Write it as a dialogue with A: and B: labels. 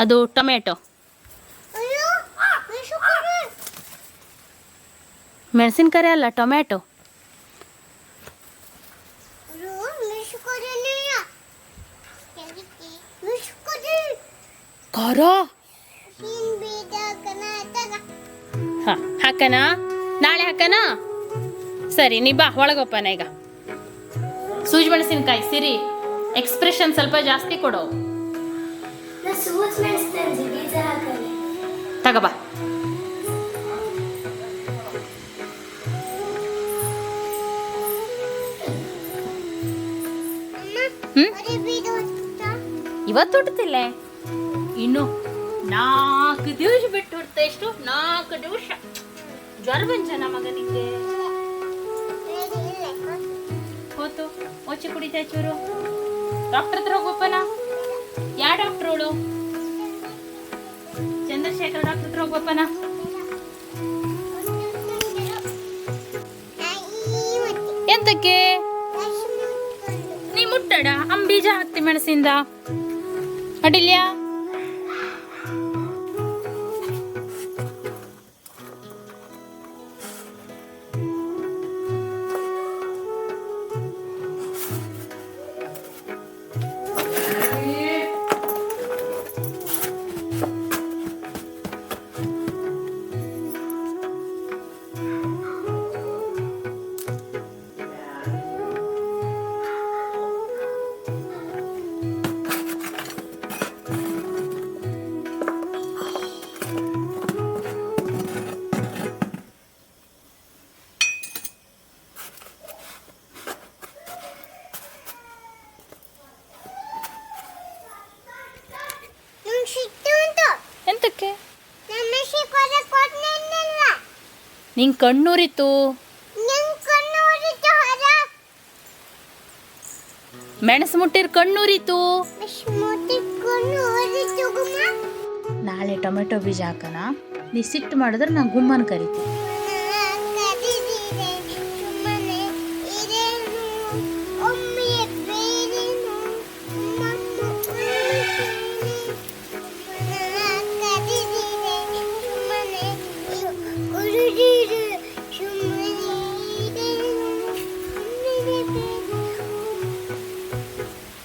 A: ಅದು ಟೊಮೆಟೊ. ಮೆಣಸಿನ್ಕಾಯಿ ಅಲ್ಲ, ಟೊಮೆಟೊ. ಖಾರ ಹಾಂ, ಹಾಕನಾ? ನಾಳೆ ಹಾಕನಾ? ಸರಿ, ನೀ ಬಾ ಒಳಗಪ್ಪನ ಈಗ. ಸೂಜಿ ಮೆಣಸಿನ್ಕಾಯಿ ಸಿರಿ, ಎಕ್ಸ್ಪ್ರೆಷನ್ ಸ್ವಲ್ಪ ಜಾಸ್ತಿ ಕೊಡು. ತಗೋಬಾ. ಇವತ್ತು ಹುಟ್ಟುತ್ತಿಲ್ಲ, ಇನ್ನು 4 ದಿವಸ ಬಿಟ್ಟು ಹುಡ್ತ. ಎಷ್ಟು? 4 ದಿವಸ. ಜ್ವರ ಬಂಜನ ಮಗನಿಗೆ. ಹೋತು ಓಚಿ ಕುಡಿತಾ ಚೂರು. ಡಾಕ್ಟರ್ ಹತ್ರ ಹೋಗಪ್ಪನ. ಯಾವ ಡಾಕ್ಟರ್ ಅವಳು? ಚಂದ್ರಶೇಖರ್ ಡಾಕ್ಟರ್ ಹತ್ರ ಹೋಗಪ್ಪನ. ಎಂತಕ್ಕೆ? ನೀ ಮುಟ್ಟಡ ಬೀಜ ಹಾಕ್ತಿ ಮೆಣಸಿಂದ ಅಡಿಲ್ಯಾ. ಎಂತಕ್ಕೆ? ನಿಂಗೆ ಕಣ್ಣೂರಿತು. ಮೆಣಸು ಮುಟ್ಟಿರ್ ಕಣ್ಣೂರಿತು. ನಾಳೆ ಟೊಮೆಟೊ ಬೀಜ ಹಾಕನ. ನೀ ಸಿಟ್ಟು ಮಾಡಿದ್ರೆ ನಾ ಗುಮ್ಮನ್ ಕರಿತೀನಿ.